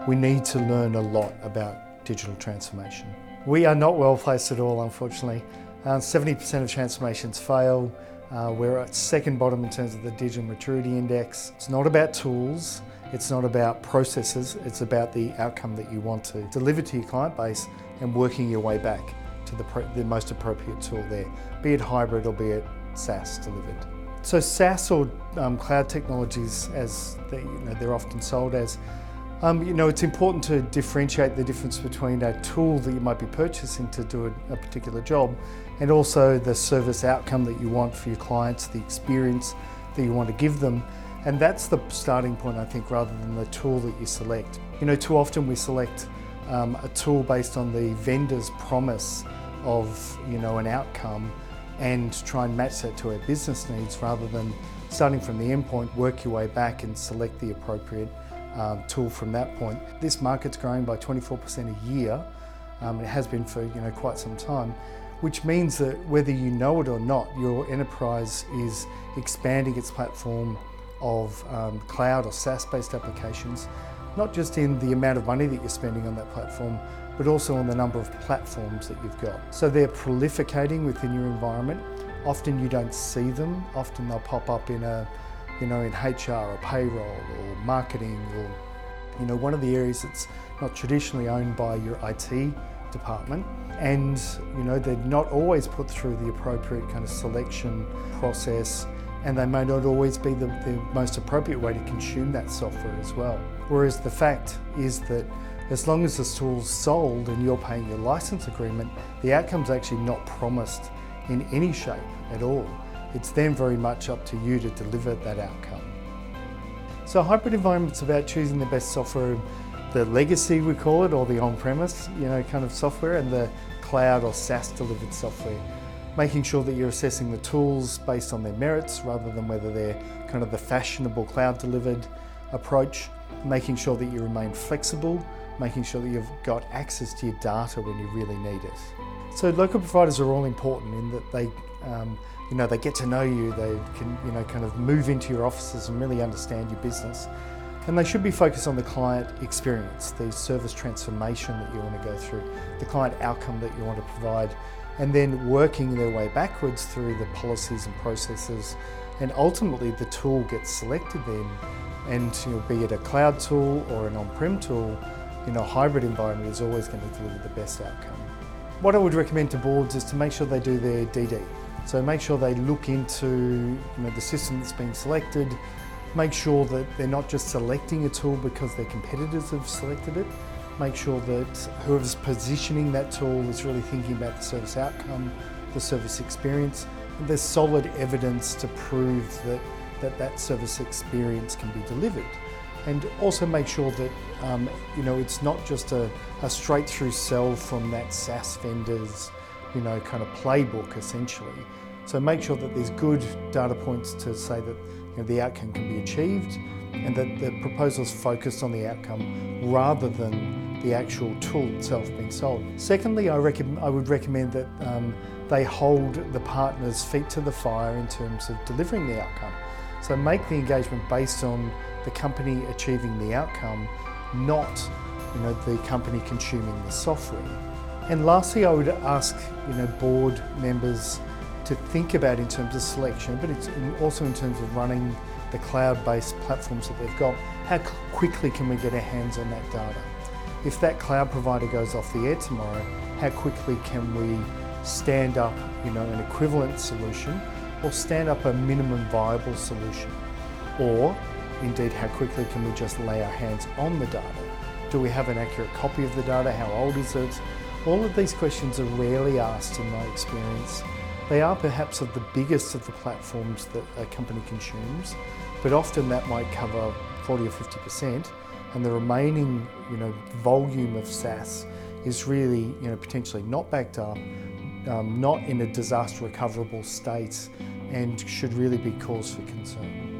we need to learn a lot about digital transformation. We are not well placed at all, unfortunately. 70% of transformations fail. We're at second bottom in terms of the digital maturity index. It's not about tools, it's not about processes, it's about the outcome that you want to deliver to your client base and working your way back to the most appropriate tool there, be it hybrid or be it SaaS delivered. So SaaS or cloud technologies, as they're often sold as, it's important to differentiate the difference between a tool that you might be purchasing to do a particular job and also the service outcome that you want for your clients, the experience that you want to give them. And that's the starting point, I think, rather than the tool that you select. Too often we select a tool based on the vendor's promise of, an outcome and try and match that to our business needs rather than starting from the endpoint, work your way back and select the appropriate tool from that point. This market's growing by 24% a year. It has been for quite some time, which means that whether you know it or not, your enterprise is expanding its platform of cloud or SaaS-based applications, not just in the amount of money that you're spending on that platform, but also on the number of platforms that you've got. So they're prolificating within your environment. Often you don't see them. Often they'll pop up in in HR or payroll or marketing or, one of the areas that's not traditionally owned by your IT department. And, they're not always put through the appropriate kind of selection process, and they may not always be the most appropriate way to consume that software as well. Whereas the fact is that as long as this tool's sold and you're paying your license agreement, the outcome's actually not promised in any shape at all. It's then very much up to you to deliver that outcome. So a hybrid environment's about choosing the best software, the legacy we call it, or the on-premise, kind of software, and the cloud or SaaS delivered software. Making sure that you're assessing the tools based on their merits rather than whether they're kind of the fashionable cloud delivered approach. Making sure that you remain flexible, making sure that you've got access to your data when you really need it. So local providers are all important in that they they get to know you, they can kind of move into your offices and really understand your business. And they should be focused on the client experience, the service transformation that you want to go through, the client outcome that you want to provide, and then working their way backwards through the policies and processes. And ultimately the tool gets selected then, and be it a cloud tool or an on-prem tool, a hybrid environment is always going to deliver the best outcome. What I would recommend to boards is to make sure they do their DD. So make sure they look into the system that's been selected, make sure that they're not just selecting a tool because their competitors have selected it. Make sure that whoever's positioning that tool is really thinking about the service outcome, the service experience, and there's solid evidence to prove that service experience can be delivered. And also make sure that it's not just a straight through sell from that SaaS vendor's kind of playbook essentially. So make sure that there's good data points to say that the outcome can be achieved and that the proposal's focused on the outcome rather than the actual tool itself being sold. Secondly, I would recommend that they hold the partner's feet to the fire in terms of delivering the outcome. So make the engagement based on the company achieving the outcome, not the company consuming the software. And lastly, I would ask board members to think about in terms of selection, but it's also in terms of running the cloud-based platforms that they've got. How quickly can we get our hands on that data? If that cloud provider goes off the air tomorrow, how quickly can we stand up an equivalent solution or stand up a minimum viable solution? Or indeed, how quickly can we just lay our hands on the data? Do we have an accurate copy of the data? How old is it? All of these questions are rarely asked in my experience. They are perhaps of the biggest of the platforms that a company consumes, but often that might cover 40 or 50%, and the remaining volume of SaaS is really potentially not backed up, not in a disaster recoverable state, and should really be cause for concern.